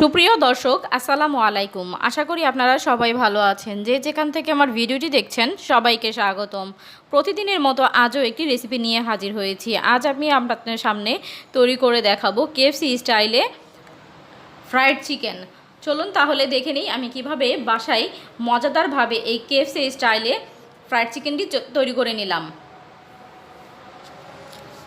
সুপ্রিয় দর্শক আসসালামু আলাইকুম। আশা করি আপনারা সবাই ভালো আছেন। যে যেখান থেকে আমার ভিডিওটি দেখছেন সবাইকে স্বাগতম। প্রতিদিনের মতো আজও একটি রেসিপি নিয়ে হাজির হয়েছি। আজ আমি আপনাদের সামনে তৈরি করে দেখাবো কেএফসি স্টাইলে ফ্রাইড চিকেন। চলুন তাহলে দেখে নিই আমি কিভাবে বাসায় মজাদারভাবে এই কেএফসি স্টাইলে ফ্রাইড চিকেনটি তৈরি করে নিলাম।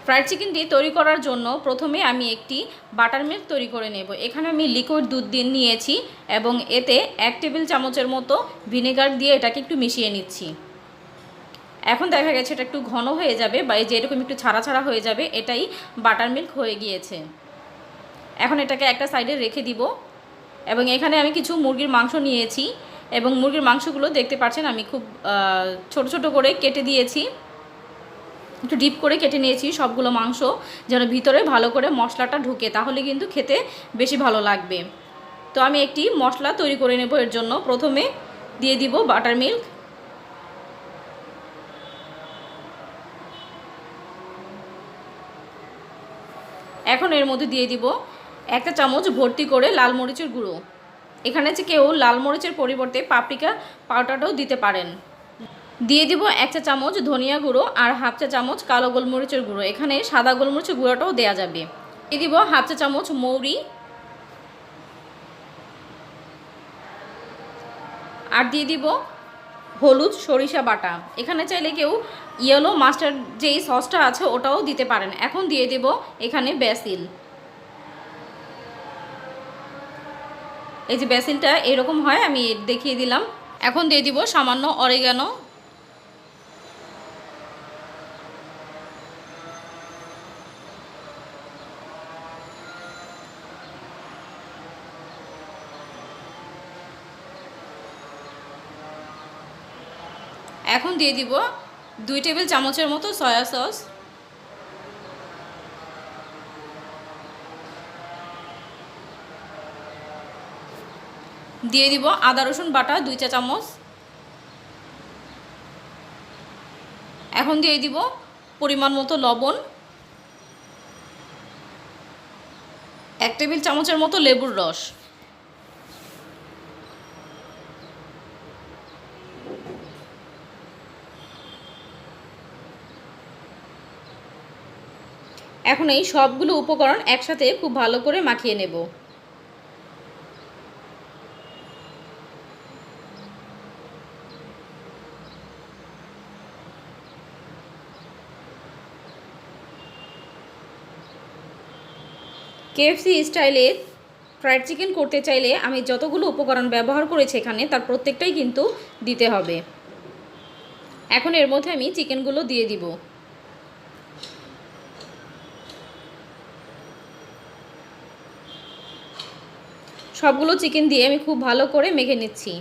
ফ্রাইড চিকেনটি তৈরি করার জন্য প্রথমে আমি একটি বাটার মিল্ক তৈরি করে নেব। এখানে আমি লিকুইড দুধ দিয়ে নিয়েছি এবং এতে 1 টেবিল চামচের মতো ভিনেগার দিয়ে এটাকে একটু মিশিয়ে নিচ্ছি। এখন দেখা গেছে এটা একটু ঘন হয়ে যাবে বা এই যে এরকম একটু ছাড়া ছাড়া হয়ে যাবে, এটাই বাটার মিল্ক হয়ে গিয়েছে। এখন এটাকে একটা সাইডে রেখে দিব এবং এখানে আমি কিছু মুরগির মাংস নিয়েছি এবং মুরগির মাংসগুলো দেখতে পাচ্ছেন আমি খুব ছোট ছোট করে কেটে দিয়েছি, একটু ডিপ করে কেটে নিয়েছি সবগুলো মাংস, যেন ভিতরে ভালো করে মশলাটা ঢুকে, তাহলে কিন্তু খেতে বেশি ভালো লাগবে। তো আমি একটি মশলা তৈরি করে নেব। এর জন্য প্রথমে দিয়ে দিব বাটার মিল্ক, এখন এর মধ্যে দিয়ে দিব 1 চামচ ভর্তি করে লাল মরিচের গুঁড়ো। এখানে যে কেউ লাল মরিচের পরিবর্তে পাপরিকা পাউডারটাও দিতে পারেন। দিয়ে দিব 1 চা চামচ ধনিয়া গুঁড়ো আর 1/2 চা চামচ কালো গোলমরিচের গুঁড়ো। এখানে সাদা গোলমরিচের গুঁড়োটাও দেওয়া যাবে। দিয়ে দিব 1/2 চা চামচ মৌরি আর দিয়ে দিব হলুদ সরিষা বাটা। এখানে চাইলে কেউ ইয়েলো মাস্টার্ড যেই সসটা আছে ওটাও দিতে পারেন। এখন দিয়ে দেব এখানে বেসিল। এই যে বেসিলটা এরকম হয়, আমি দেখিয়ে দিলাম। এখন দিয়ে দিব সামান্য অরিগানো। এখন দিয়ে দিব 2 টেবিল চামচের মতো সয়া সস। দিয়ে দিব আদা রসুন বাটা 2 চা চামচ। এখন দিয়ে দিব পরিমাণ মতো লবণ, 1 টেবিল চামচের মতো লেবুর রস। এখন এই সবগুলো উপকরণ একসাথে খুব ভালো করে মাখিয়ে নেব। কেএফসি স্টাইলে ফ্রাইড চিকেন করতে চাইলে আমি যতগুলো উপকরণ ব্যবহার করেছি এখানে তার প্রত্যেকটাই কিন্তু দিতে হবে। এখন এর মধ্যে আমি চিকেনগুলো দিয়ে দিব। সবগুলো চিকেন দিয়ে আমি খুব ভালো করে মেখে নিচ্ছি।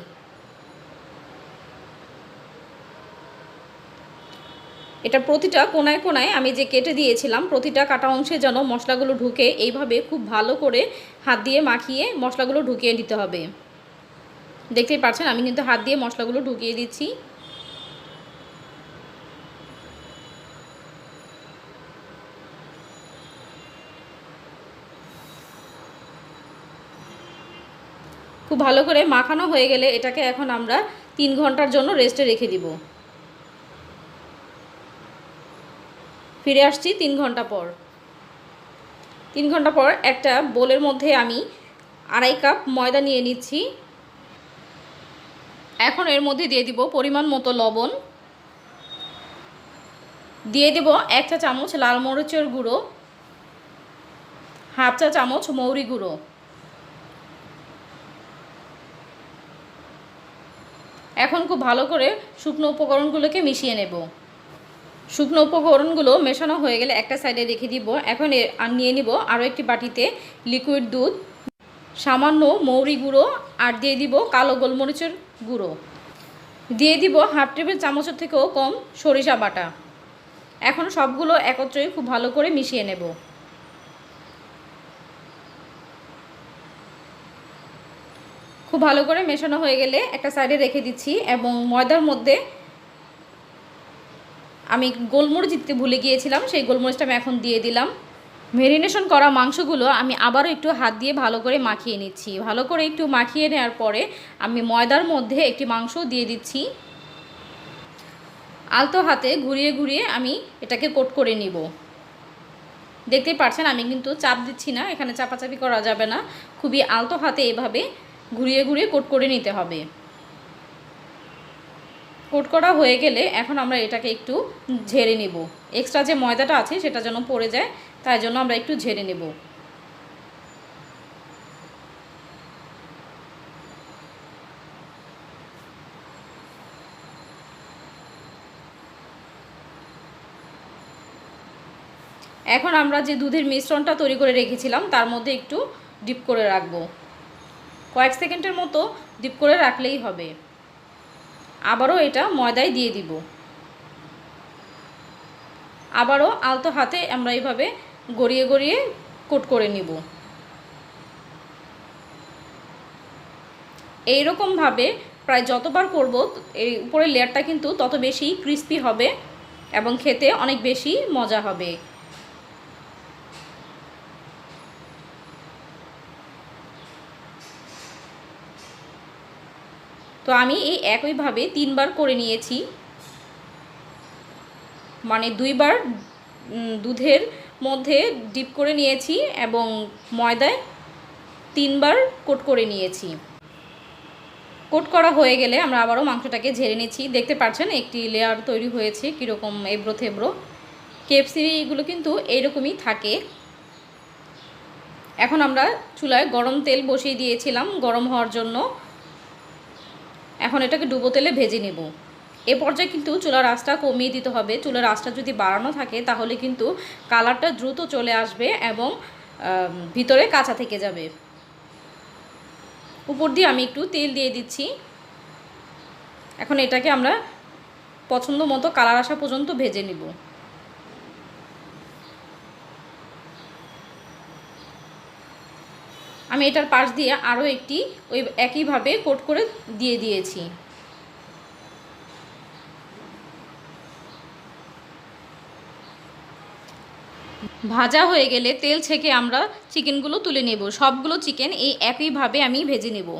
এটা প্রতিটা কোনায় কোনায় আমি যে কেটে দিয়েছিলাম প্রতিটা কাটা অংশে যেন মশলাগুলো ঢুকে, এইভাবে খুব ভালো করে হাত দিয়ে মাখিয়ে মশলাগুলো ঢুকিয়ে দিতে হবে। দেখতেই পাচ্ছেন আমি কিন্তু হাত দিয়ে মশলাগুলো ঢুকিয়ে দিচ্ছি। খুব ভালো করে মাখানো হয়ে গেলে এটাকে এখন আমরা 3 ঘন্টার জন্য রেস্টে রেখে দিব। ফিরে আসছি 3 ঘন্টা পর। 3 ঘন্টা পর একটা বোলের মধ্যে আমি 2.5 কাপ ময়দা নিয়ে নিচ্ছি। এখন এর মধ্যে দিয়ে দিব পরিমাণ মতো লবণ, দিয়ে দেব 1 চা চামচ লাল মরিচের গুঁড়ো, 1/2 চা চামচ মৌরি গুঁড়ো। এখন খুব ভালো করে শুকনো উপকরণগুলোকে মিশিয়ে নেব। শুকনো উপকরণগুলো মেশানো হয়ে গেলে একটা সাইডে রেখে দিব। এখন নিয়ে নিব আরও একটি বাটিতে লিকুইড দুধ, সামান্য মৌরি গুঁড়ো আর দিয়ে দিব কালো গোলমরিচের গুঁড়ো, দিয়ে দিব 1/2 টেবিল চামচের থেকেও কম সরিষা বাটা। এখন সবগুলো একত্রে খুব ভালো করে মিশিয়ে নেব। খুব ভালো করে মেশানো হয়ে গেলে একটা সাইডে রেখে দিচ্ছি এবং ময়দার মধ্যে আমি গোলমরিচ দিতে ভুলে গিয়েছিলাম, সেই গোলমরিচটা আমি এখন দিয়ে দিলাম। ম্যারিনেশন করা মাংসগুলো আমি আবারও একটু হাত দিয়ে ভালো করে মাখিয়ে নিচ্ছি। ভালো করে একটু মাখিয়ে নেওয়ার পরে আমি ময়দার মধ্যে একটি মাংস দিয়ে দিচ্ছি। আলতো হাতে ঘুরিয়ে ঘুরিয়ে আমি এটাকে কোট করে নিব। দেখতেই পাচ্ছেন আমি কিন্তু চাপ দিচ্ছি না, এখানে চাপাচাপি করা যাবে না, খুবই আলতো হাতে এভাবে ঘুরিয়ে ঘুরিয়ে কোট করে নিতে হবে। কোট করা হয়ে গেলে এখন আমরা এটাকে একটু ঝেড়ে নেব। এক্সট্রা যে ময়দাটা আছে সেটা যেন পড়ে যায়, তাই জন্য আমরা একটু ঝেড়ে নেব। এখন আমরা যে দুধের মিশ্রণটা তৈরি করে রেখেছিলাম তার মধ্যে একটু ডিপ করে রাখবো। কয়েক সেকেন্ডের মতো ডিপ করে রাখলেই হবে। আবারও এটা ময়দায় দিয়ে দিব। আবারও আলতো হাতে আমরা এইভাবে গড়িয়ে গড়িয়ে কোট করে নিব। এইরকমভাবে প্রায় যতবার করব এই উপরের লেয়ারটা কিন্তু তত বেশি ক্রিস্পি হবে এবং খেতে অনেক বেশি মজা হবে। তো আমি এই একইভাবে 3 বার করে নিয়েছি, মানে 2 বার দুধের মধ্যে ডিপ করে নিয়েছি এবং ময়দায় 3 বার কোট করে নিয়েছি। কোট করা হয়ে গেলে আমরা আবারও মাংসটাকে ঝেড়ে নিচ্ছি। দেখতে পাচ্ছেন একটি লেয়ার তৈরি হয়েছে কীরকম এবড়ো থেবড়ো। KFC এগুলো কিন্তু এইরকমই থাকে। এখন আমরা চুলায় গরম তেল বসিয়ে দিয়েছিলাম গরম হওয়ার জন্য। এখন এটাকে ডুবো তেলে ভেজে নেব। এ পর্যায়ে কিন্তু চুলার আঁচটা কমিয়ে দিতে হবে। চুলার আঁচটা যদি বাড়ানো থাকে তাহলে কিন্তু কালারটা দ্রুত চলে আসবে এবং ভিতরে কাঁচা থেকে যাবে। উপর দিয়ে আমি একটু তেল দিয়ে দিচ্ছি। এখন এটাকে আমরা পছন্দ মতো কালার আসা পর্যন্ত ভেজে নিব। আমি এটার পাশ দিয়ে আরও একটি ওই একইভাবে কোট করে দিয়ে দিয়েছি। ভাজা হয়ে গেলে তেল ছেঁকে আমরা চিকেনগুলো তুলে নেব। সবগুলো চিকেন এই একইভাবে আমি ভেজে নেব।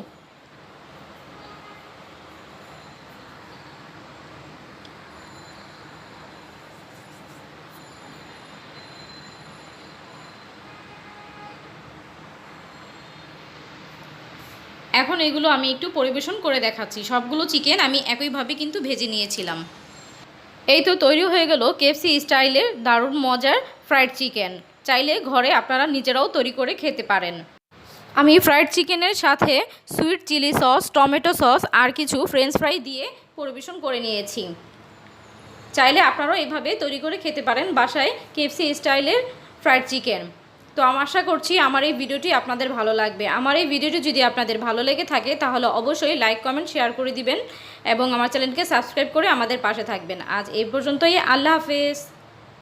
এখন এগুলো আমি একটু পরিবেশন করে দেখাচ্ছি। সবগুলো চিকেন আমি একইভাবে কিন্তু ভেজে নিয়েছিলাম। এই তো তৈরি হয়ে গেল KFC স্টাইলের দারুণ মজার ফ্রাইড চিকেন। চাইলে ঘরে আপনারা নিজেরাও তৈরি করে খেতে পারেন। আমি ফ্রাইড চিকেনের সাথে sweet chilli sauce, tomato sauce আর কিছু ফ্রেঞ্চ ফ্রাই দিয়ে পরিবেশন করে নিয়েছি। চাইলে আপনারাও এইভাবে তৈরি করে খেতে পারেন বাসায় KFC স্টাইলের ফ্রাইড চিকেন। তো আমি আশা করছি আমার এই ভিডিওটি আপনাদের ভালো লাগবে। আমার এই ভিডিওটি যদি আপনাদের ভালো লেগে থাকে তাহলে অবশ্যই লাইক, কমেন্ট, শেয়ার করে দিবেন এবং আমার চ্যানেলকে সাবস্ক্রাইব করে আমাদের পাশে থাকবেন। আজ এই পর্যন্তই। আল্লাহ হাফেজ।